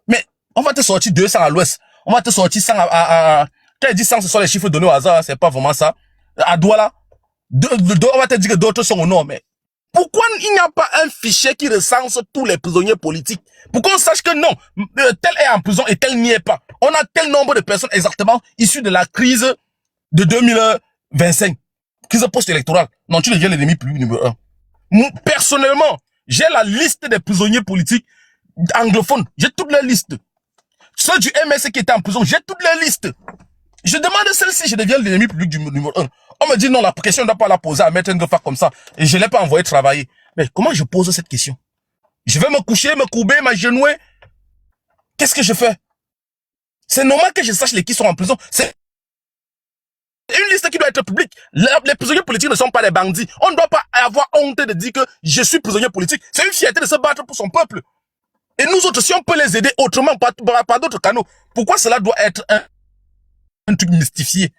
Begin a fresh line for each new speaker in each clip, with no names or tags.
Mais on va te sortir 200 à l'ouest. On va te sortir 100 quand il dit 100, ce sont les chiffres donnés au hasard, c'est pas vraiment ça. À Douala, on va te dire que d'autres sont au nord, mais pourquoi il n'y a pas un fichier qui recense tous les prisonniers politiques? Pour qu'on sache que non, tel est en prison et tel n'y est pas. On a tel nombre de personnes exactement issues de la crise de 2025. Crise post-électorale. Non, tu deviens l'ennemi public numéro 1. Personnellement, j'ai la liste des prisonniers politiques anglophones. J'ai toute la liste. Ceux du MS qui étaient en prison, j'ai toutes les listes. Je demande celle-ci, je deviens l'ennemi public du numéro 1. On me dit non, la question ne doit pas la poser à Maître Ngofa comme ça. Et je ne l'ai pas envoyé travailler. Mais comment je pose cette question? Je vais me coucher, me courber, m'agenouiller. Qu'est-ce que je fais? C'est normal que je sache les qui sont en prison. C'est une liste qui doit être publique. Les prisonniers politiques ne sont pas des bandits. On ne doit pas avoir honte de dire que je suis prisonnier politique. C'est une fierté de se battre pour son peuple. Et nous autres, si on peut les aider autrement, par d'autres canaux, pourquoi cela doit être un truc mystifié?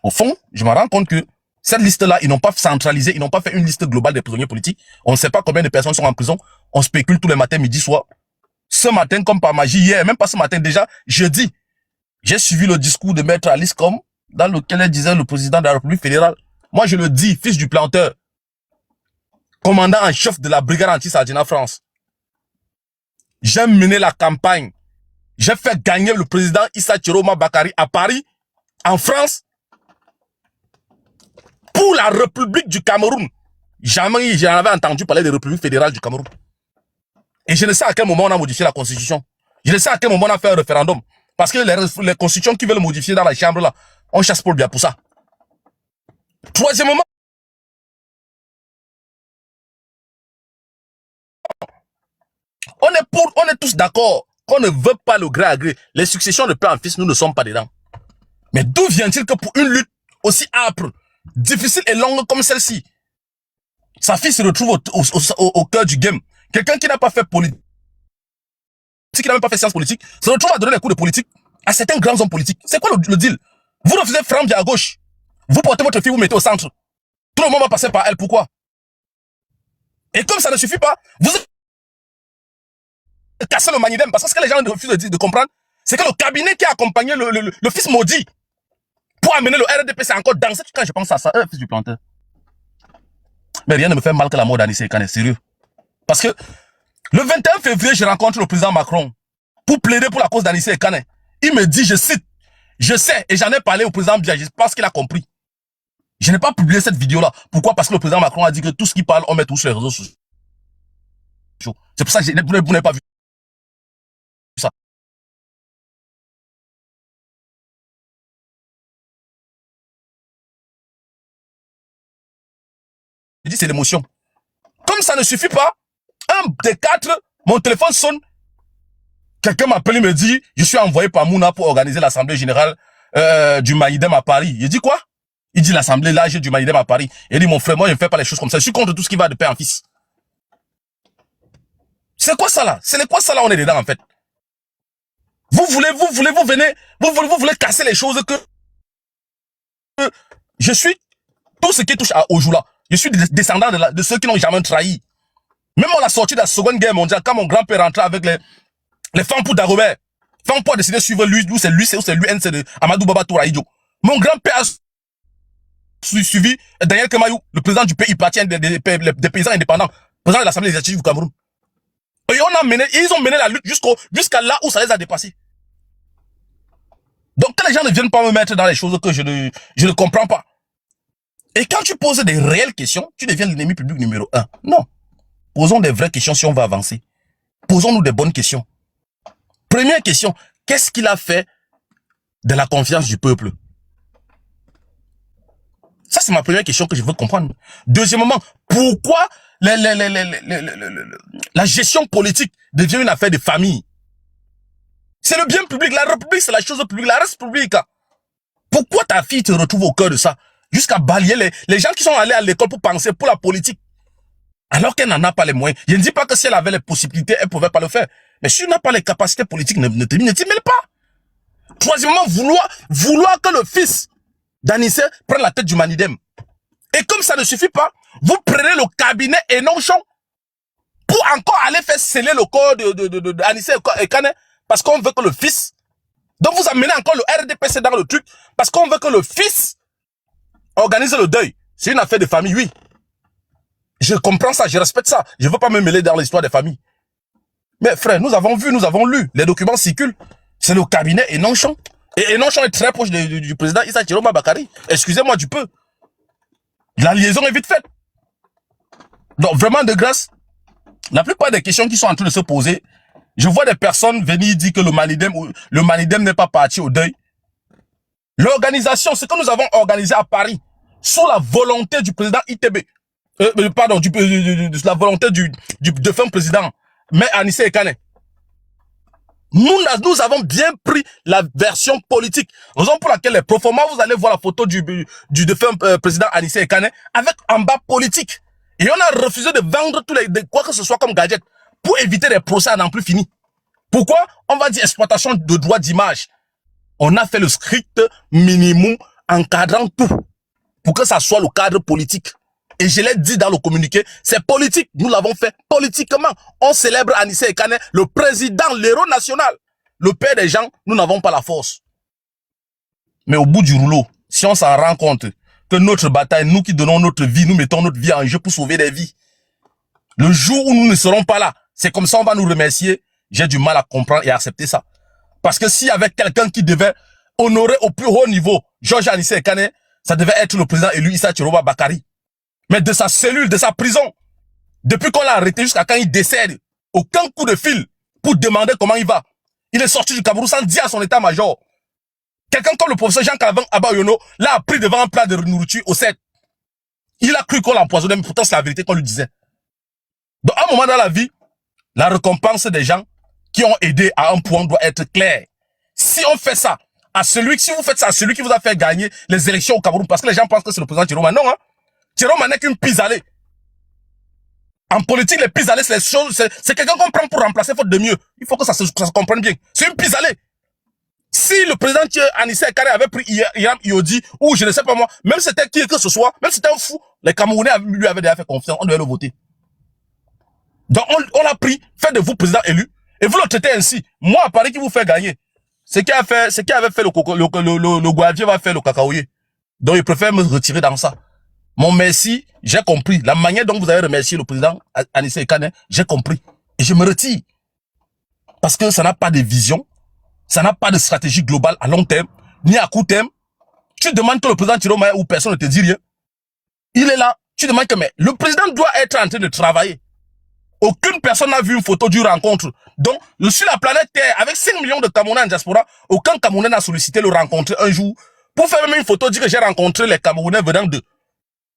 Au fond, je me rends compte que cette liste-là, ils n'ont pas centralisé, ils n'ont pas fait une liste globale des prisonniers politiques. On ne sait pas combien de personnes sont en prison. On spécule tous les matins, midi, soir. Ce matin, comme par magie, hier, même pas ce matin, déjà, jeudi, j'ai suivi le discours de Maître Alice Com, dans lequel elle disait le président de la République fédérale. Moi, je le dis, fils du planteur, commandant en chef de la brigade anti-Sardina France. J'ai mené la campagne. J'ai fait gagner le président Issa Chiroma Bakari à Paris, en France, pour la République du Cameroun. Jamais j'en avais entendu parler de République fédérale du Cameroun. Et je ne sais à quel moment on a modifié la constitution. Je ne sais à quel moment on a fait un référendum. Parce que les constitutions qui veulent modifier dans la chambre là, on chasse pour le bien pour ça. Troisièmement, on est tous d'accord qu'on ne veut pas le gré à gré. Les successions de père en fils, nous ne sommes pas dedans. Mais d'où vient-il que pour une lutte aussi âpre, difficile et longue comme celle-ci, sa fille se retrouve au cœur du game? Quelqu'un qui n'a pas fait politique, qui n'a même pas fait sciences politiques, se retrouve à donner des cours de politique à certains grands hommes politiques. C'est quoi le deal? Vous refusez Franck à gauche. Vous portez votre fille, vous mettez au centre. Tout le monde va passer par elle. Pourquoi? Et comme ça ne suffit pas, vous cassez le manidem. Parce que ce que les gens refusent de comprendre, c'est que le cabinet qui a accompagné le fils maudit pour amener le RDP, c'est encore dans cette... Quand je pense à ça, fils du planteur. Mais rien ne me fait mal que la mort d'Anissé Kane, sérieux. Parce que le 21 février, je rencontre le président Macron pour plaider pour la cause d'Anissé Kane. Il me dit, je cite, je sais, et j'en ai parlé au président Biya, je pense qu'il a compris. Je n'ai pas publié cette vidéo-là. Pourquoi? Parce que le président Macron a dit que tout ce qu'il parle, on met tout sur les réseaux sociaux. C'est pour ça que vous n'avez pas vu ça. Je dis, c'est l'émotion. Comme ça ne suffit pas, un des quatre, mon téléphone sonne. Quelqu'un m'appelle, il me dit, je suis envoyé par Mouna pour organiser l'assemblée générale du Maïdem à Paris. Il dit quoi? Il dit l'assemblée large du Maïdem à Paris. Il dit, mon frère, moi, je ne fais pas les choses comme ça. Je suis contre tout ce qui va de père en fils. C'est quoi ça là? C'est quoi ça là? On est dedans en fait. Vous voulez casser les choses que je suis tout ce qui touche à Ojula. Je suis descendant de ceux qui n'ont jamais trahi. Même à la sortie de la Seconde Guerre mondiale, quand mon grand-père rentrait avec les femmes pour d'Arobert, femmes pour décider de suivre lui, ou c'est l'UNC de Amadou Baba Touraïdjo. Mon grand-père a suivi Daniel Kemayou, le président du pays parti des paysans indépendants, président de l'Assemblée législative du Cameroun. Et ils ont mené la lutte jusqu'à là où ça les a dépassés. Donc, que les gens ne viennent pas me mettre dans les choses que je ne comprends pas. Et quand tu poses des réelles questions, tu deviens l'ennemi public numéro 1. Non. Posons des vraies questions si on va avancer. Posons-nous des bonnes questions. Première question, qu'est-ce qu'il a fait de la confiance du peuple? Ça, c'est ma première question que je veux comprendre. Deuxièmement, pourquoi la gestion politique devient une affaire de famille? C'est le bien public. La République, c'est la chose publique. La reste publique. Pourquoi ta fille te retrouve au cœur de ça? Jusqu'à balayer les gens qui sont allés à l'école pour penser pour la politique. Alors qu'elle n'en a pas les moyens. Je ne dis pas que si elle avait les possibilités, elle ne pouvait pas le faire. Mais si tu n'as pas les capacités politiques, ne t'y mêle pas. Troisièmement, vouloir que le fils d'Anissé prenne la tête du Manidem. Et comme ça ne suffit pas, vous prenez le cabinet Enonchon pour encore aller faire sceller le corps de Anissé Ekane, parce qu'on veut que le fils, donc vous amenez encore le RDPC dans le truc, parce qu'on veut que le fils organise le deuil. C'est une affaire de famille, oui. Je comprends ça, je respecte ça. Je ne veux pas me mêler dans l'histoire des familles. Mais frère, nous avons vu, nous avons lu, les documents circulent. C'est le cabinet Enonchon. Et Enonchon est très proche du président Issa Chiroma Bakari. Excusez-moi du peu. La liaison est vite faite. Donc vraiment de grâce, la plupart des questions qui sont en train de se poser, je vois des personnes venir dire que le Manidem n'est pas parti au deuil. L'organisation, ce que nous avons organisé à Paris, sous la volonté du président ITB, pardon, la volonté du défunt président, mais Anissé Ekane. Nous avons bien pris la version politique. Raison pour laquelle les proformas, vous allez voir la photo du défunt président Anissé Ekane avec en bas politique. Et on a refusé de vendre quoi que ce soit comme gadget pour éviter des procès à n'en plus fini. Pourquoi? On va dire exploitation de droits d'image. On a fait le strict minimum encadrant tout pour que ça soit le cadre politique. Et je l'ai dit dans le communiqué, c'est politique. Nous l'avons fait politiquement. On célèbre Anissé Ekane, le président, l'héros national. Le père des gens, nous n'avons pas la force. Mais au bout du rouleau, si on s'en rend compte que notre bataille, nous qui donnons notre vie, nous mettons notre vie en jeu pour sauver des vies. Le jour où nous ne serons pas là, c'est comme ça on va nous remercier. J'ai du mal à comprendre et à accepter ça. Parce que s'il y avait quelqu'un qui devait honorer au plus haut niveau Georges Anissé Ekane, ça devait être le président élu Issa Chiroma Bakari. Mais de sa cellule, de sa prison, depuis qu'on l'a arrêté jusqu'à quand il décède, aucun coup de fil pour demander comment il va. Il est sorti du Cameroun sans dire à son état-major. Quelqu'un comme le professeur Jean-Calvin Abayono l'a appris devant un plat de nourriture au 7. Il a cru qu'on l'empoisonnait, mais pourtant c'est la vérité qu'on lui disait. Donc à un moment dans la vie, la récompense des gens qui ont aidé à un point doit être claire. Si on fait ça à si vous faites ça à celui qui vous a fait gagner les élections au Cameroun, parce que les gens pensent que c'est le président Chiroma, non, hein. Chiroma n'est qu'une pis-aller. En politique, les pis-aller, c'est les choses, c'est quelqu'un qu'on prend pour remplacer faute de mieux. Il faut que ça se comprenne bien. C'est une pis-aller. Si le président Anissé Ekane avait pris Iram Iodi, ou je ne sais pas moi, même c'était qui que ce soit, même c'était un fou, les Camerounais lui avaient déjà fait confiance, on devait le voter. Donc on l'a pris, fait de vous président élu, et vous le traitez ainsi. Moi, à Paris, qui vous fait gagner. Ce qui avait fait le Guadier va faire le cacaoyer. Donc il préfère me retirer dans ça. Mon merci, j'ai compris. La manière dont vous avez remercié le président Anissé Ekane, j'ai compris. Et je me retire. Parce que ça n'a pas de vision, ça n'a pas de stratégie globale à long terme, ni à court terme. Tu demandes que le président Chiroma ou personne ne te dit rien. Il est là. Tu demandes que mais le président doit être en train de travailler. Aucune personne n'a vu une photo d'une rencontre. Donc, sur la planète Terre, avec 5 millions de Camerounais en diaspora, aucun Camerounais n'a sollicité le rencontrer un jour pour faire même une photo, dire que j'ai rencontré les Camerounais venant de...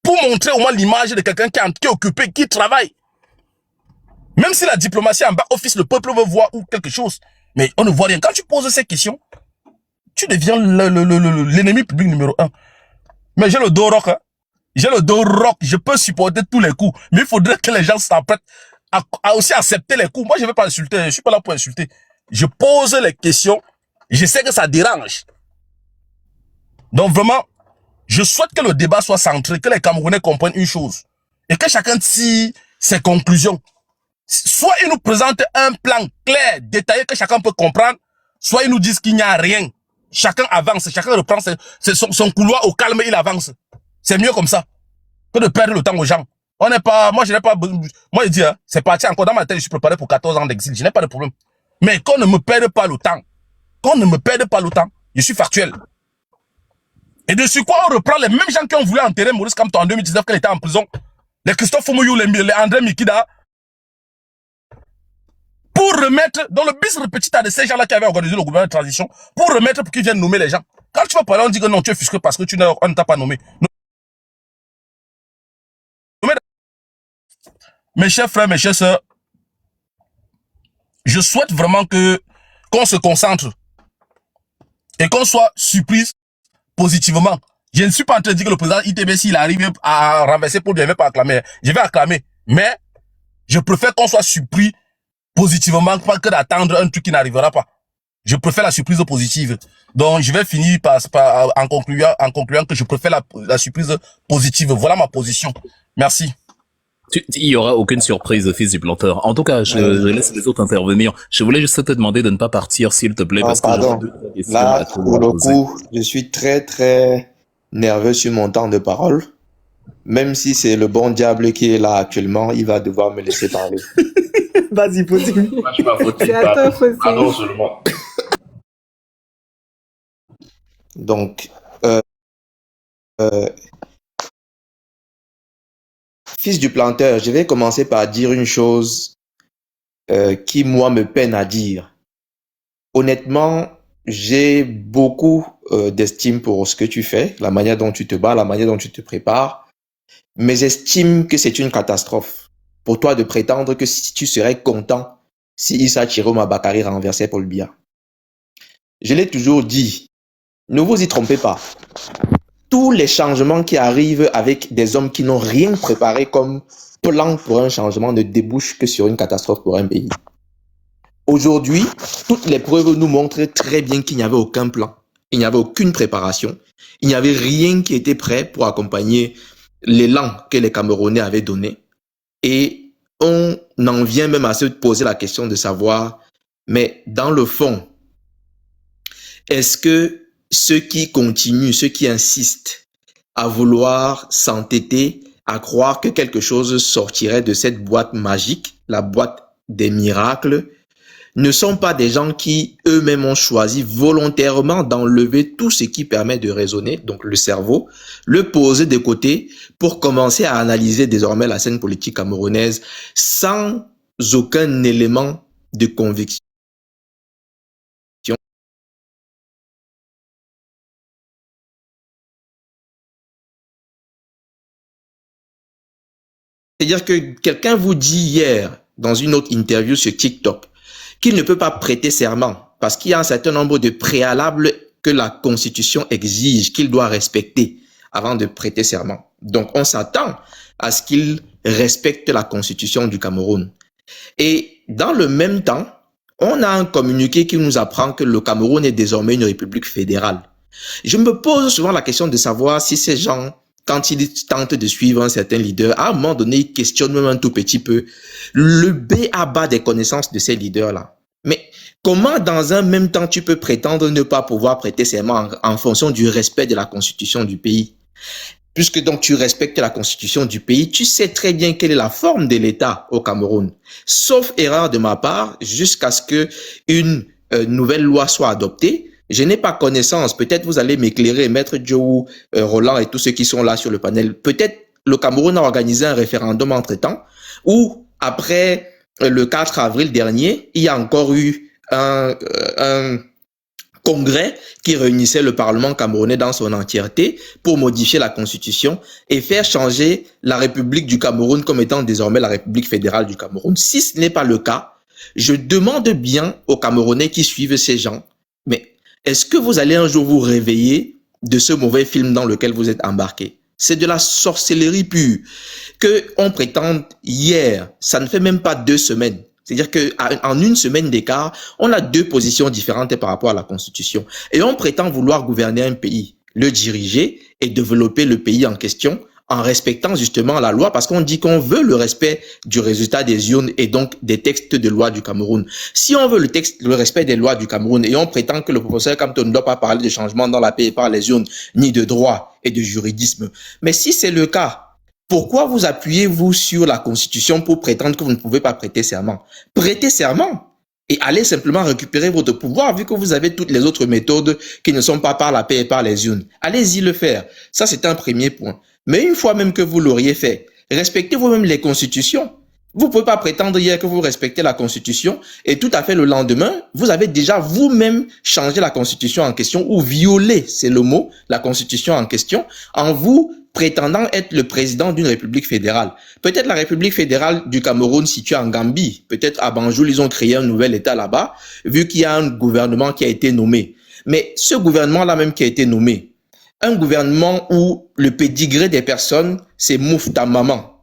Pour montrer au moins l'image de quelqu'un qui est occupé, qui travaille. Même si la diplomatie en bas office, le peuple veut voir ou quelque chose. Mais on ne voit rien. Quand tu poses ces questions, tu deviens l'ennemi public numéro 1. Mais j'ai le dos rock, hein. J'ai le dos rock. Je peux supporter tous les coups. Mais il faudrait que les gens s'apprêtent à aussi accepter les coups. Moi, je ne vais pas insulter. Je suis pas là pour insulter. Je pose les questions. Je sais que ça dérange. Donc vraiment, je souhaite que le débat soit centré, que les Camerounais comprennent une chose. Et que chacun tire ses conclusions. Soit ils nous présentent un plan clair, détaillé, que chacun peut comprendre. Soit ils nous disent qu'il n'y a rien. Chacun avance, chacun reprend son couloir au calme et il avance. C'est mieux comme ça que de perdre le temps aux gens. On n'est pas, moi je n'ai pas, moi je dis, hein, c'est parti encore dans ma tête, je suis préparé pour 14 ans d'exil, je n'ai pas de problème. Mais qu'on ne me perde pas le temps, qu'on ne me perde pas le temps, je suis factuel. Et dessus quoi on reprend les mêmes gens qui ont voulu enterrer Maurice Kamto en 2019 quand il était en prison, les Christophe Omouyou, les André Mikida, pour remettre, dans le bis repetita de ces gens-là qui avaient organisé le gouvernement de transition, pour remettre pour qu'ils viennent nommer les gens. Quand tu vas parler, on dit que non, tu es fusqué parce que on ne t'a pas nommé. Mes chers frères, mes chères sœurs, je souhaite vraiment qu'on se concentre et qu'on soit surprise positivement. Je ne suis pas en train de dire que le président ITB, s'il arrive à renverser pour lui, je ne vais pas acclamer. Je vais acclamer. Mais je préfère qu'on soit surpris positivement que d'attendre un truc qui n'arrivera pas. Je préfère la surprise positive. Donc, je vais finir en concluant que je préfère la surprise positive. Voilà ma position. Merci.
Il y aura aucune surprise, fils du planteur. En tout cas, je laisse les autres intervenir. Je voulais juste te demander de ne pas partir, s'il te plaît,
Non,
parce que j'aurais
pardon.
2-3 questions
Là,
à te
pour le
poser.
coup, je suis très, très nerveux sur mon temps de parole. Même si c'est le bon diable qui est là actuellement, il va devoir me laisser parler.
Vas-y, Fossil.
C'est à toi, Fossil.
Pardon seulement.
Donc, fils du planteur, je vais commencer par dire une chose qui, moi, me peine à dire. Honnêtement, j'ai beaucoup d'estime pour ce que tu fais, la manière dont tu te bats, la manière dont tu te prépares, mais j'estime que c'est une catastrophe pour toi de prétendre que si tu serais content si Issa Chiroma Bakary renversait Paul Biya. Je l'ai toujours dit, ne vous y trompez pas. Tous les changements qui arrivent avec des hommes qui n'ont rien préparé comme plan pour un changement ne débouchent que sur une catastrophe pour un pays. Aujourd'hui, toutes les preuves nous montrent très bien qu'il n'y avait aucun plan, il n'y avait aucune préparation, il n'y avait rien qui était prêt pour accompagner l'élan que les Camerounais avaient donné. Et on en vient même à se poser la question de savoir, mais dans le fond, est-ce que ceux qui continuent, ceux qui insistent à vouloir s'entêter, à croire que quelque chose sortirait de cette boîte magique, la boîte des miracles, ne sont pas des gens qui eux-mêmes ont choisi volontairement d'enlever tout ce qui permet de raisonner, donc le cerveau, le poser de côté pour commencer à analyser désormais la scène politique camerounaise sans aucun élément de conviction. C'est-à-dire que quelqu'un vous dit hier, dans une autre interview sur TikTok, qu'il ne peut pas prêter serment parce qu'il y a un certain nombre de préalables que la Constitution exige, qu'il doit respecter avant de prêter serment. Donc, on s'attend à ce qu'il respecte la Constitution du Cameroun. Et dans le même temps, on a un communiqué qui nous apprend que le Cameroun est désormais une république fédérale. Je me pose souvent la question de savoir si ces gens, quand ils tentent de suivre un certain leader, à un moment donné, ils questionnent même un tout petit peu le b.a.-ba des connaissances de ces leaders-là. Mais comment, dans un même temps, tu peux prétendre ne pas pouvoir prêter serment en fonction du respect de la constitution du pays? Puisque donc tu respectes la constitution du pays, tu sais très bien quelle est la forme de l'État au Cameroun. Sauf erreur de ma part, jusqu'à ce que une nouvelle loi soit adoptée, je n'ai pas connaissance. Peut-être vous allez m'éclairer, Maître Joe, Roland et tous ceux qui sont là sur le panel. Peut-être le Cameroun a organisé un référendum entre-temps, ou après le 4 avril dernier, il y a encore eu un congrès qui réunissait le Parlement camerounais dans son entièreté pour modifier la Constitution et faire changer la République du Cameroun comme étant désormais la République fédérale du Cameroun. Si ce n'est pas le cas, je demande bien aux Camerounais qui suivent ces gens, mais est-ce que vous allez un jour vous réveiller de ce mauvais film dans lequel vous êtes embarqué? C'est de la sorcellerie pure que on prétend hier, ça ne fait même pas 2 semaines. C'est-à-dire qu'en une semaine d'écart, on a 2 positions différentes par rapport à la Constitution. Et on prétend vouloir gouverner un pays, le diriger et développer le pays en question en respectant justement la loi, parce qu'on dit qu'on veut le respect du résultat des urnes et donc des textes de loi du Cameroun. Si on veut le respect des lois du Cameroun et on prétend que le professeur Campton ne doit pas parler de changement dans la paix et par les urnes, ni de droit et de juridisme, mais si c'est le cas, pourquoi vous appuyez-vous sur la Constitution pour prétendre que vous ne pouvez pas prêter serment? Prêtez serment et allez simplement récupérer votre pouvoir vu que vous avez toutes les autres méthodes qui ne sont pas par la paix et par les urnes. Allez-y le faire. Ça, c'est un premier point. Mais une fois même que vous l'auriez fait, respectez vous-même les constitutions. Vous ne pouvez pas prétendre hier que vous respectez la Constitution et tout à fait le lendemain, vous avez déjà vous-même changé la Constitution en question ou violé, c'est le mot, la Constitution en question, en vous prétendant être le président d'une république fédérale. Peut-être la république fédérale du Cameroun située en Gambie, peut-être à Banjul, ils ont créé un nouvel État là-bas, vu qu'il y a un gouvernement qui a été nommé. Mais ce gouvernement-là même qui a été nommé, un gouvernement où le pédigré des personnes, c'est Moufta Maman.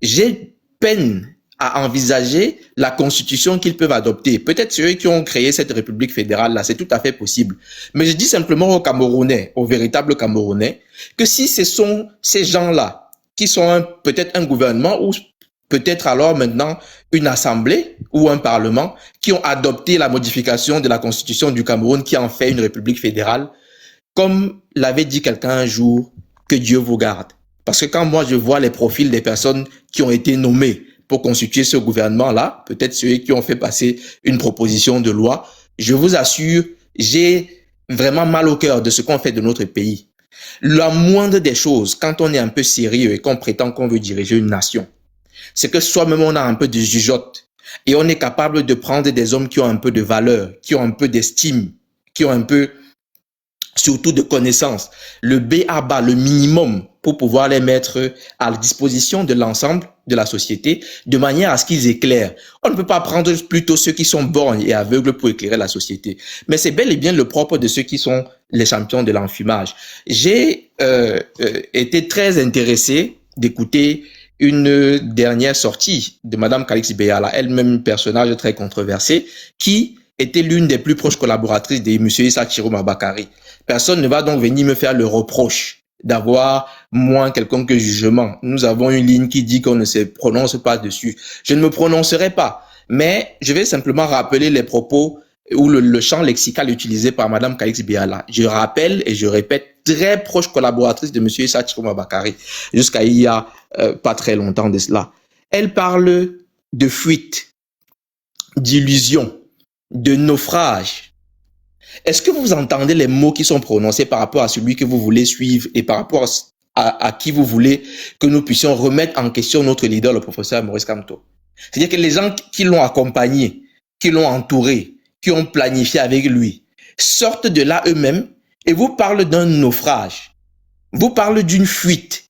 J'ai peine à envisager la constitution qu'ils peuvent adopter. Peut-être ceux qui ont créé cette république fédérale-là, c'est tout à fait possible. Mais je dis simplement aux Camerounais, aux véritables Camerounais, que si ce sont ces gens-là qui sont peut-être un gouvernement ou peut-être alors maintenant une assemblée ou un parlement qui ont adopté la modification de la constitution du Cameroun qui en fait une république fédérale. Comme l'avait dit quelqu'un un jour, que Dieu vous garde. Parce que quand moi je vois les profils des personnes qui ont été nommées pour constituer ce gouvernement-là, peut-être ceux qui ont fait passer une proposition de loi, je vous assure, j'ai vraiment mal au cœur de ce qu'on fait de notre pays. La moindre des choses, quand on est un peu sérieux et qu'on prétend qu'on veut diriger une nation, c'est que soi-même on a un peu de jugeote et on est capable de prendre des hommes qui ont un peu de valeur, qui ont un peu d'estime, qui ont un peu surtout de connaissances, le B.A.B.A., le minimum pour pouvoir les mettre à la disposition de l'ensemble de la société de manière à ce qu'ils éclairent. On ne peut pas prendre plutôt ceux qui sont borgnes et aveugles pour éclairer la société. Mais c'est bel et bien le propre de ceux qui sont les champions de l'enfumage. J'ai été très intéressé d'écouter une dernière sortie de Madame Calix Beyala, elle-même personnage très controversé, qui était l'une des plus proches collaboratrices de M. Issa Chiroma Bakari. Personne ne va donc venir me faire le reproche d'avoir moins quelconque jugement. Nous avons une ligne qui dit qu'on ne se prononce pas dessus. Je ne me prononcerai pas, mais je vais simplement rappeler les propos ou le champ lexical utilisé par Madame Calix Beyala. Je rappelle et je répète, très proche collaboratrice de M. Issa Chiroma Bakari, jusqu'à il y a pas très longtemps de cela. Elle parle de fuite, d'illusion, de naufrage. Est-ce que vous entendez les mots qui sont prononcés par rapport à celui que vous voulez suivre et par rapport à qui vous voulez que nous puissions remettre en question notre leader, le professeur Maurice Kamto? C'est-à-dire que les gens qui l'ont accompagné, qui l'ont entouré, qui ont planifié avec lui, sortent de là eux-mêmes et vous parlent d'un naufrage, vous parlent d'une fuite,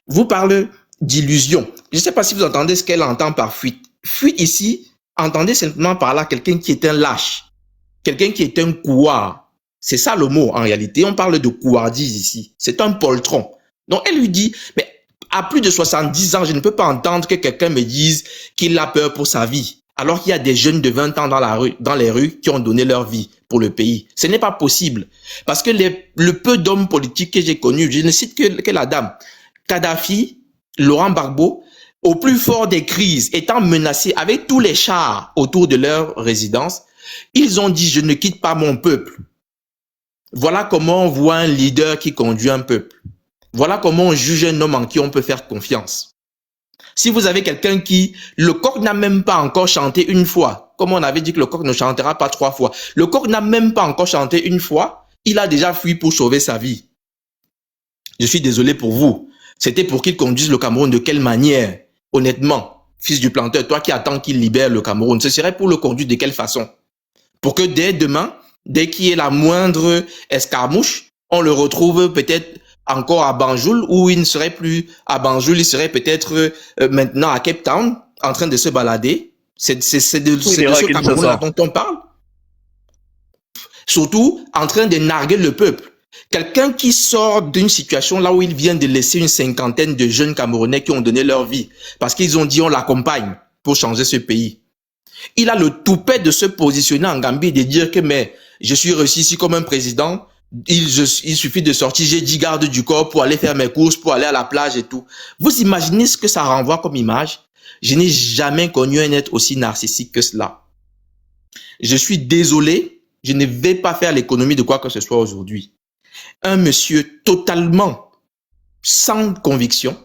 vous parlent d'illusion. Je ne sais pas si vous entendez ce qu'elle entend par fuite. Fuite ici, entendez simplement par là quelqu'un qui est un lâche, quelqu'un qui est un couard. C'est ça le mot en réalité. On parle de couardise ici. C'est un poltron. Donc elle lui dit, mais à plus de 70 ans, je ne peux pas entendre que quelqu'un me dise qu'il a peur pour sa vie. Alors qu'il y a des jeunes de 20 ans dans les rues qui ont donné leur vie pour le pays. Ce n'est pas possible. Parce que le peu d'hommes politiques que j'ai connus, je ne cite que la dame, Kadhafi, Laurent Gbagbo, au plus fort des crises, étant menacés avec tous les chars autour de leur résidence, ils ont dit, je ne quitte pas mon peuple. Voilà comment on voit un leader qui conduit un peuple. Voilà comment on juge un homme en qui on peut faire confiance. Si vous avez quelqu'un qui, le coq n'a même pas encore chanté une fois, comme on avait dit que le coq ne chantera pas 3 fois, le coq n'a même pas encore chanté une fois, il a déjà fui pour sauver sa vie. Je suis désolé pour vous. C'était pour qu'il conduise le Cameroun de quelle manière? Honnêtement, fils du planteur, toi qui attends qu'il libère le Cameroun, ce serait pour le conduire de quelle façon? Pour que dès demain, dès qu'il y ait la moindre escarmouche, on le retrouve peut-être encore à Banjul, ou il ne serait plus à Banjul, il serait peut-être maintenant à Cape Town, en train de se balader. C'est de ce Cameroun-là dont on parle. Surtout en train de narguer le peuple. Quelqu'un qui sort d'une situation là où il vient de laisser une 50aine de jeunes Camerounais qui ont donné leur vie, parce qu'ils ont dit on l'accompagne pour changer ce pays. Il a le toupet de se positionner en Gambie et de dire que mais je suis reçu ici comme un président, il suffit de sortir, j'ai 10 gardes du corps pour aller faire mes courses, pour aller à la plage et tout. Vous imaginez ce que ça renvoie comme image? Je n'ai jamais connu un être aussi narcissique que cela. Je suis désolé, je ne vais pas faire l'économie de quoi que ce soit aujourd'hui. Un monsieur totalement sans conviction,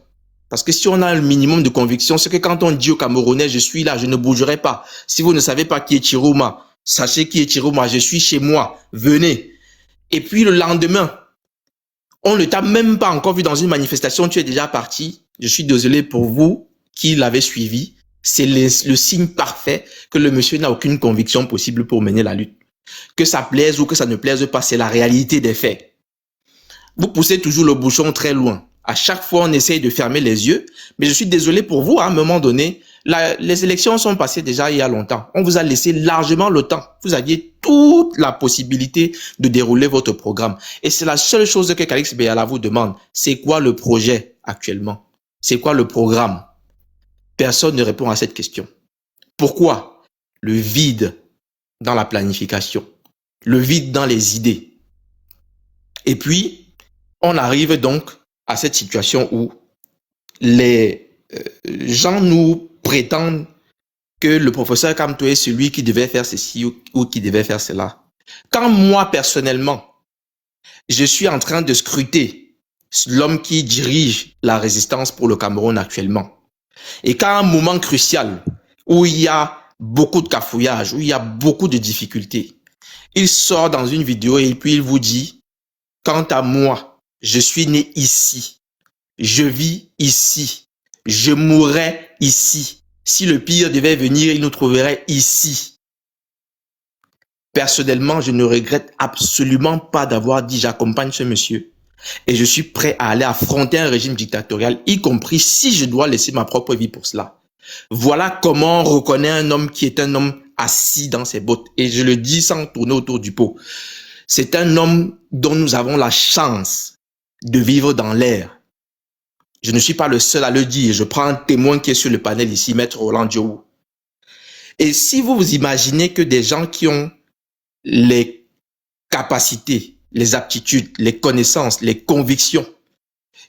parce que si on a un minimum de conviction, c'est que quand on dit aux Camerounais, je suis là, je ne bougerai pas. Si vous ne savez pas qui est Chiroma, sachez qui est Chiroma, je suis chez moi, venez. Et puis le lendemain, on ne t'a même pas encore vu dans une manifestation, tu es déjà parti. Je suis désolé pour vous qui l'avez suivi. C'est le signe parfait que le monsieur n'a aucune conviction possible pour mener la lutte. Que ça plaise ou que ça ne plaise pas, c'est la réalité des faits. Vous poussez toujours le bouchon très loin. À chaque fois, on essaye de fermer les yeux. Mais je suis désolé pour vous, à un moment donné, les élections sont passées déjà il y a longtemps. On vous a laissé largement le temps. Vous aviez toute la possibilité de dérouler votre programme. Et c'est la seule chose que Calix Beyala vous demande. C'est quoi le projet actuellement? C'est quoi le programme? Personne ne répond à cette question. Pourquoi? Le vide dans la planification. Le vide dans les idées. Et puis, on arrive donc à cette situation où les gens nous prétendent que le professeur Kamto est celui qui devait faire ceci ou qui devait faire cela. Quand moi, personnellement, je suis en train de scruter l'homme qui dirige la résistance pour le Cameroun actuellement, et qu'à un moment crucial où il y a beaucoup de cafouillage, où il y a beaucoup de difficultés, il sort dans une vidéo et puis il vous dit, quant à moi, je suis né ici, je vis ici, je mourrai ici. Si le pire devait venir, il nous trouverait ici. Personnellement, je ne regrette absolument pas d'avoir dit j'accompagne ce monsieur et je suis prêt à aller affronter un régime dictatorial, y compris si je dois laisser ma propre vie pour cela. Voilà comment on reconnaît un homme qui est un homme assis dans ses bottes. Et je le dis sans tourner autour du pot. C'est un homme dont nous avons la chance de vivre dans l'air. Je ne suis pas le seul à le dire. Je prends un témoin qui est sur le panel ici, Maître Roland Diou. Et si vous vous imaginez que des gens qui ont les capacités, les aptitudes, les connaissances, les convictions,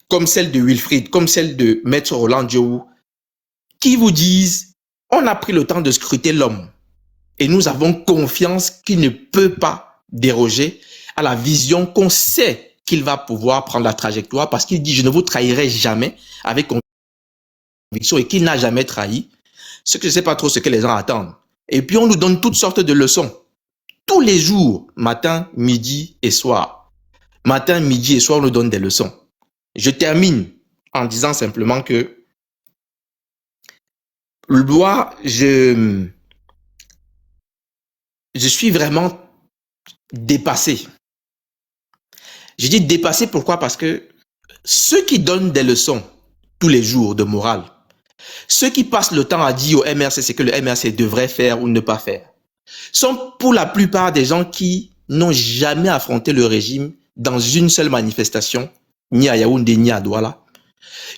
comme celle de Wilfried, comme celle de Maître Roland Diou, qui vous disent, on a pris le temps de scruter l'homme et nous avons confiance qu'il ne peut pas déroger à la vision qu'on sait qu'il va pouvoir prendre la trajectoire parce qu'il dit, je ne vous trahirai jamais avec conviction et qu'il n'a jamais trahi. Ce que je ne sais pas trop ce que les gens attendent. Et puis on nous donne toutes sortes de leçons. Tous les jours, matin, midi et soir. Matin, midi et soir, on nous donne des leçons. Je termine en disant simplement que je suis vraiment dépassé. Je dis dépassé pourquoi? Parce que ceux qui donnent des leçons tous les jours de morale, ceux qui passent le temps à dire au MRC ce que le MRC devrait faire ou ne pas faire, sont pour la plupart des gens qui n'ont jamais affronté le régime dans une seule manifestation, ni à Yaoundé, ni à Douala,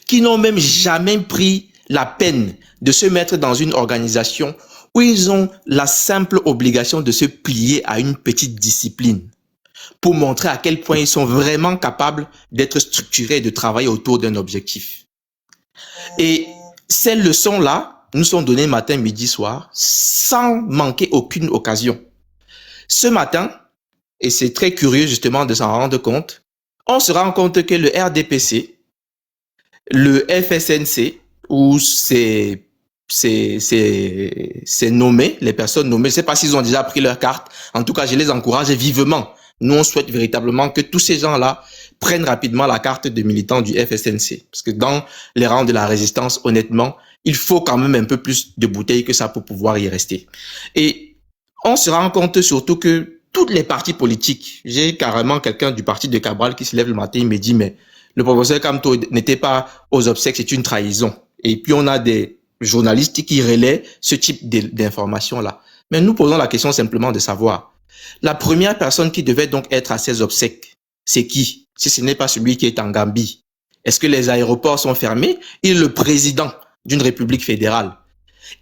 qui n'ont même jamais pris la peine de se mettre dans une organisation où ils ont la simple obligation de se plier à une petite discipline pour montrer à quel point ils sont vraiment capables d'être structurés et de travailler autour d'un objectif. Et ces leçons-là nous sont données matin, midi, soir, sans manquer aucune occasion. Ce matin, et c'est très curieux justement de s'en rendre compte, on se rend compte que le RDPC, le FSNC, où c'est nommé, les personnes nommées, je ne sais pas s'ils ont déjà pris leur carte, en tout cas je les encourage vivement. Nous on souhaite véritablement que tous ces gens-là prennent rapidement la carte de militant du FSNC, parce que dans les rangs de la résistance, honnêtement, il faut quand même un peu plus de bouteilles que ça pour pouvoir y rester. Et on se rend compte surtout que toutes les partis politiques, j'ai carrément quelqu'un du parti de Cabral qui se lève le matin, il me dit, mais le professeur Kamto n'était pas aux obsèques, c'est une trahison. Et puis on a des journalistes qui relaient ce type d'informations-là. Mais nous posons la question simplement de savoir, la première personne qui devait donc être à ces obsèques, c'est qui? Si ce n'est pas celui qui est en Gambie. Est-ce que les aéroports sont fermés? Il est le président d'une république fédérale.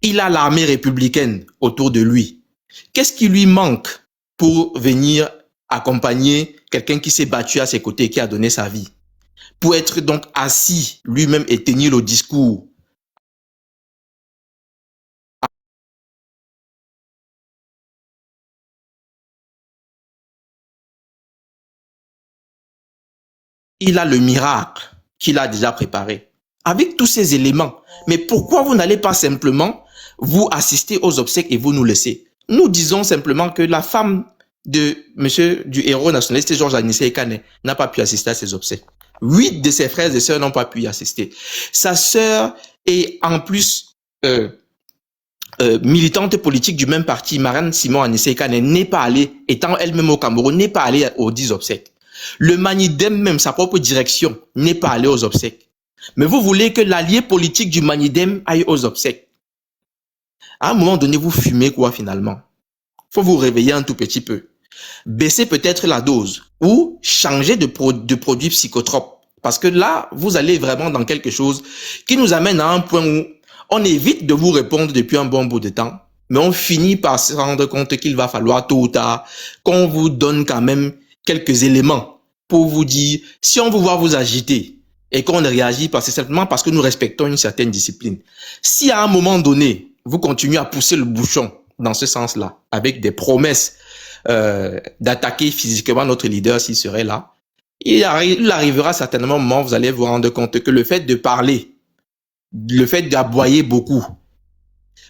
Il a l'armée républicaine autour de lui. Qu'est-ce qui lui manque pour venir accompagner quelqu'un qui s'est battu à ses côtés, qui a donné sa vie? Pour être donc assis lui-même et tenir le discours. Il a le miracle qu'il a déjà préparé. Avec tous ces éléments. Mais pourquoi vous n'allez pas simplement vous assister aux obsèques et vous nous laisser? Nous disons simplement que la femme de monsieur du héros nationaliste Georges Anissé Ekane n'a pas pu assister à ces obsèques. 8 de ses frères et sœurs n'ont pas pu y assister. Sa sœur est en plus militante politique du même parti, Marianne Simon Anissé Ekane, n'est pas allée, étant elle-même au Cameroun, n'est pas allée aux 10 obsèques. Le Manidem même, sa propre direction, n'est pas allé aux obsèques. Mais vous voulez que l'allié politique du Manidem aille aux obsèques. À un moment donné, vous fumez quoi finalement? Faut vous réveiller un tout petit peu. Baisser peut-être la dose ou changer de produits psychotropes. Parce que là, vous allez vraiment dans quelque chose qui nous amène à un point où on évite de vous répondre depuis un bon bout de temps, mais on finit par se rendre compte qu'il va falloir tôt ou tard qu'on vous donne quand même quelques éléments pour vous dire, si on vous voit vous agiter, et qu'on ne réagit pas, c'est simplement parce que nous respectons une certaine discipline. Si à un moment donné, vous continuez à pousser le bouchon dans ce sens-là, avec des promesses d'attaquer physiquement notre leader s'il serait là, il arrivera certainement un moment où vous allez vous rendre compte que le fait de parler, le fait d'aboyer beaucoup,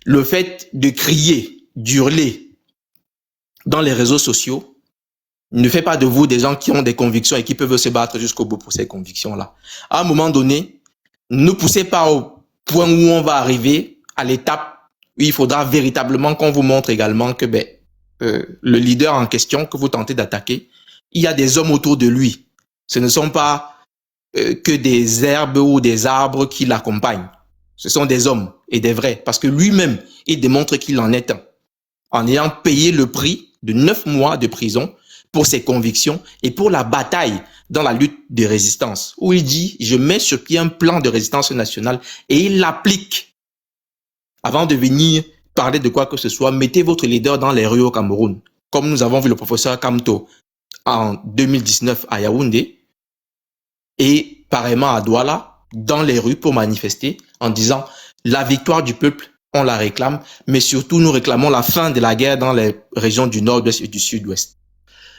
le fait de crier, d'hurler dans les réseaux sociaux, ne fait pas de vous des gens qui ont des convictions et qui peuvent se battre jusqu'au bout pour ces convictions-là. À un moment donné, ne poussez pas au point où on va arriver à l'étape où il faudra véritablement qu'on vous montre également que le leader en question que vous tentez d'attaquer, il y a des hommes autour de lui. Ce ne sont pas que des herbes ou des arbres qui l'accompagnent. Ce sont des hommes et des vrais. Parce que lui-même, il démontre qu'il en est un. En ayant payé le prix de 9 mois de prison pour ses convictions et pour la bataille dans la lutte de résistance, où il dit, je mets sur pied un plan de résistance nationale et il l'applique. Avant de venir parler de quoi que ce soit, mettez votre leader dans les rues au Cameroun, comme nous avons vu le professeur Kamto en 2019 à Yaoundé et pareillement à Douala, dans les rues pour manifester en disant la victoire du peuple, on la réclame, mais surtout nous réclamons la fin de la guerre dans les régions du nord-ouest et du sud-ouest.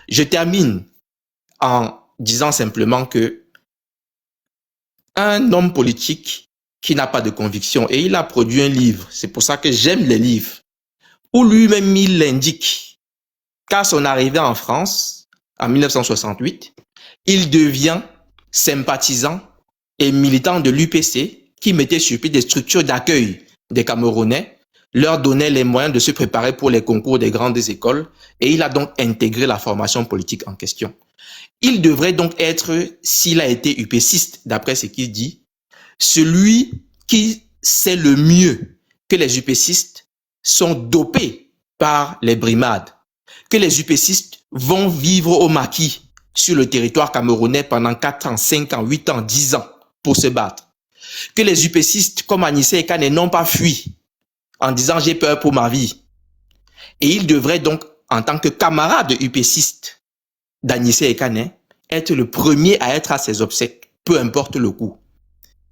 Je termine en disant simplement que un homme politique qui n'a pas de conviction, et il a produit un livre, c'est pour ça que j'aime les livres, où lui-même il l'indique qu'à son arrivée en France, en 1968, il devient sympathisant et militant de l'UPC qui mettait sur pied des structures d'accueil des Camerounais, leur donnait les moyens de se préparer pour les concours des grandes écoles et il a donc intégré la formation politique en question. Il devrait donc être, s'il a été UPCiste, d'après ce qu'il dit, celui qui sait le mieux que les UPCistes sont dopés par les brimades, que les UPCistes vont vivre au maquis sur le territoire camerounais pendant 4 ans, 5 ans, 8 ans, 10 ans pour se battre. Que les UPCistes comme Anissé Ekane n'ont pas fui en disant j'ai peur pour ma vie. Et il devrait donc, en tant que camarade UPCiste d'Anissé Ekane, être le premier à être à ses obsèques, peu importe le coût.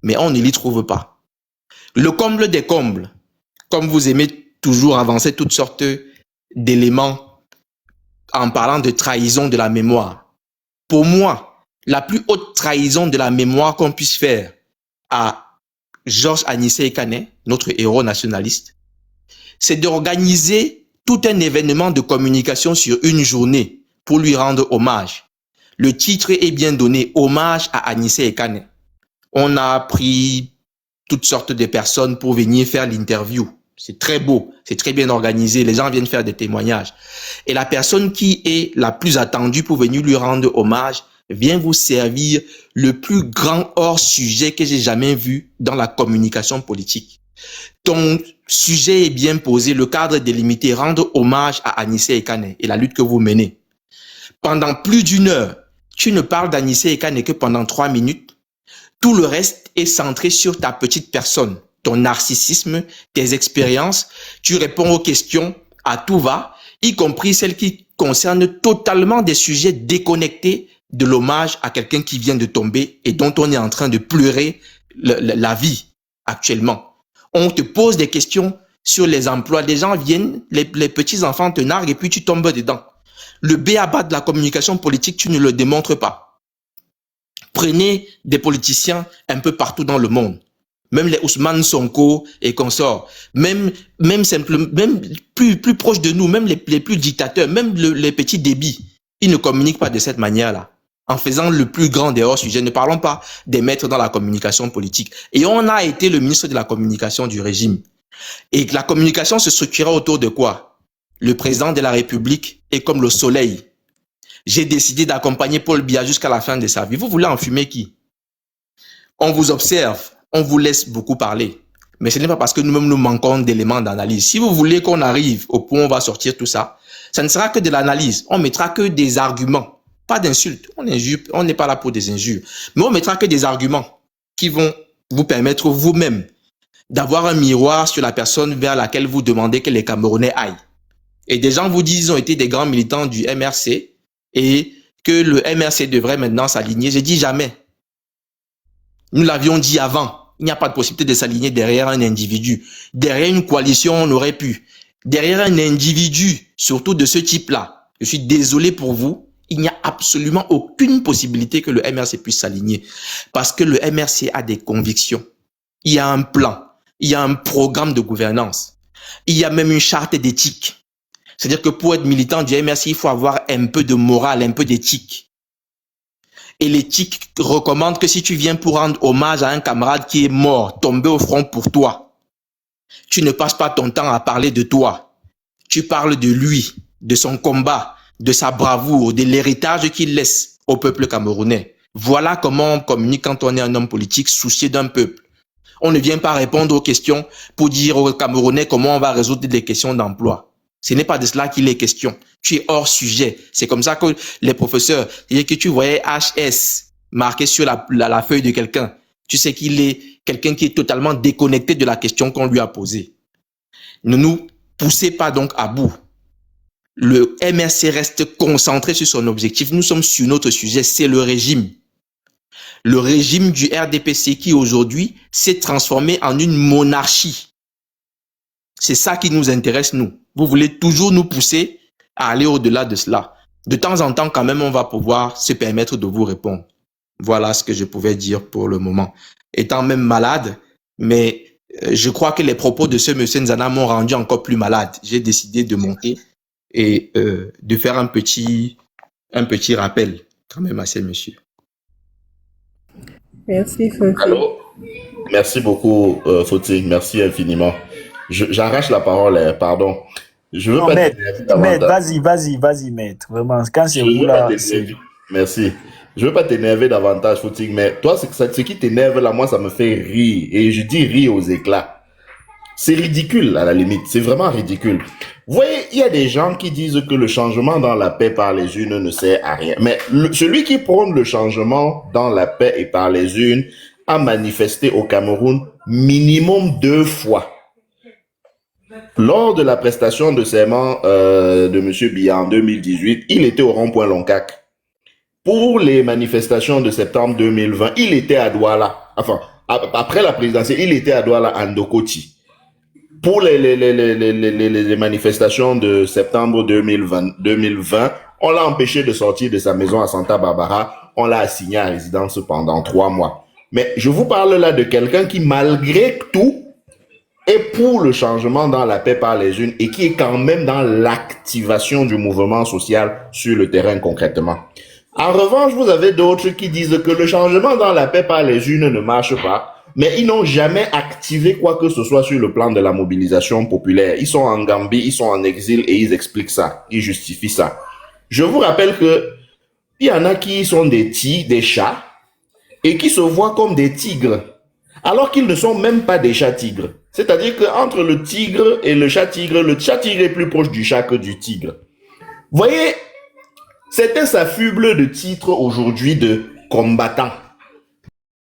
Mais on ne l'y trouve pas. Le comble des combles, comme vous aimez toujours avancer toutes sortes d'éléments en parlant de trahison de la mémoire. Pour moi, la plus haute trahison de la mémoire qu'on puisse faire à Georges Anissé Ekane, notre héros nationaliste, c'est d'organiser tout un événement de communication sur une journée pour lui rendre hommage. Le titre est bien donné, Hommage à Anissé Ekane. On a pris toutes sortes de personnes pour venir faire l'interview. C'est très beau, c'est très bien organisé, les gens viennent faire des témoignages. Et la personne qui est la plus attendue pour venir lui rendre hommage vient vous servir le plus grand hors-sujet que j'ai jamais vu dans la communication politique. Ton sujet est bien posé, le cadre est délimité, rendre hommage à Anissé Ekane et la lutte que vous menez. Pendant plus d'1 heure, tu ne parles d'Anissé Ekane que pendant 3 minutes. Tout le reste est centré sur ta petite personne, ton narcissisme, tes expériences. Tu réponds aux questions à tout va, y compris celles qui concernent totalement des sujets déconnectés de l'hommage à quelqu'un qui vient de tomber et dont on est en train de pleurer la vie actuellement. On te pose des questions sur les emplois. Les gens viennent, les petits-enfants te narguent et puis tu tombes dedans. Le b.a.-ba de la communication politique, tu ne le démontres pas. Prenez des politiciens un peu partout dans le monde. Même les Ousmane Sonko et consorts. Même plus proches de nous, même les plus dictateurs, même les petits débits. Ils ne communiquent pas de cette manière-là. En faisant le plus grand des hors-sujets. Ne parlons pas des maîtres dans la communication politique. Et on a été le ministre de la communication du régime. Et la communication se structurait autour de quoi? Le président de la République est comme le soleil. J'ai décidé d'accompagner Paul Biya jusqu'à la fin de sa vie. Vous voulez enfumer qui? On vous observe, on vous laisse beaucoup parler. Mais ce n'est pas parce que nous-mêmes nous manquons d'éléments d'analyse. Si vous voulez qu'on arrive au point où on va sortir tout ça, ça ne sera que de l'analyse. On mettra que des arguments. Pas d'insultes, on n'est pas là pour des injures. Mais on mettra que des arguments qui vont vous permettre vous-même d'avoir un miroir sur la personne vers laquelle vous demandez que les Camerounais aillent. Et des gens vous disent qu'ils ont été des grands militants du MRC et que le MRC devrait maintenant s'aligner. Je dis jamais. Nous l'avions dit avant. Il n'y a pas de possibilité de s'aligner derrière un individu. Derrière une coalition, on aurait pu. Derrière un individu, surtout de ce type-là, je suis désolé pour vous, il n'y a absolument aucune possibilité que le MRC puisse s'aligner. Parce que le MRC a des convictions. Il y a un plan. Il y a un programme de gouvernance. Il y a même une charte d'éthique. C'est-à-dire que pour être militant du MRC, il faut avoir un peu de morale, un peu d'éthique. Et l'éthique recommande que si tu viens pour rendre hommage à un camarade qui est mort, tombé au front pour toi, tu ne passes pas ton temps à parler de toi. Tu parles de lui, de son combat, de sa bravoure, de l'héritage qu'il laisse au peuple camerounais. Voilà comment on communique quand on est un homme politique soucié d'un peuple. On ne vient pas répondre aux questions pour dire aux Camerounais comment on va résoudre des questions d'emploi. Ce n'est pas de cela qu'il est question. Tu es hors sujet. C'est comme ça que les professeurs, c'est-à-dire que tu voyais HS marqué sur la feuille de quelqu'un. Tu sais qu'il est quelqu'un qui est totalement déconnecté de la question qu'on lui a posée. Ne nous poussez pas donc à bout. Le MRC reste concentré sur son objectif. Nous sommes sur notre sujet, c'est le régime. Le régime du RDPC qui aujourd'hui s'est transformé en une monarchie. C'est ça qui nous intéresse, nous. Vous voulez toujours nous pousser à aller au-delà de cela. De temps en temps, quand même, on va pouvoir se permettre de vous répondre. Voilà ce que je pouvais dire pour le moment. Étant même malade, mais je crois que les propos de ce monsieur Nzana m'ont rendu encore plus malade. J'ai décidé de monter et de faire un petit rappel quand même à ces messieurs.
Merci, Foti.
Allô? Merci beaucoup, Foti. Merci infiniment. J'arrache la parole, pardon. Je veux
Non,
pas
maître,
t'énerver davantage.
vas-y, maître. Vraiment, quand c'est
Je
vous
veux
là,
pas t'énerver. Merci. Je veux pas t'énerver davantage, Foti, mais toi, ce qui t'énerve là, moi, ça me fait rire. Et je dis rire aux éclats. C'est ridicule, à la limite. C'est vraiment ridicule. Vous voyez, il y a des gens qui disent que le changement dans la paix par les urnes ne sert à rien. Mais celui qui prône le changement dans la paix et par les urnes a manifesté au Cameroun minimum 2 fois. Lors de la prestation de serment de M. Biya en 2018, il était au rond-point Loncac. Pour les manifestations de septembre 2020, il était à Douala. Enfin, après la présidentielle, il était à Douala, à Ndokoti. Pour les manifestations de septembre 2020, on l'a empêché de sortir de sa maison à Santa Barbara. On l'a assigné à résidence pendant 3 mois. Mais je vous parle là de quelqu'un qui, malgré tout, est pour le changement dans la paix par les urnes et qui est quand même dans l'activation du mouvement social sur le terrain concrètement. En revanche, vous avez d'autres qui disent que le changement dans la paix par les urnes ne marche pas, mais ils n'ont jamais activé quoi que ce soit sur le plan de la mobilisation populaire. Ils sont en Gambie, ils sont en exil et ils expliquent ça, ils justifient ça. Je vous rappelle que il y en a qui sont des chats et qui se voient comme des tigres, alors qu'ils ne sont même pas des chats tigres. C'est-à-dire qu'entre le tigre et le chat tigre est plus proche du chat que du tigre. Voyez, certains s'affublent de titres aujourd'hui de combattants.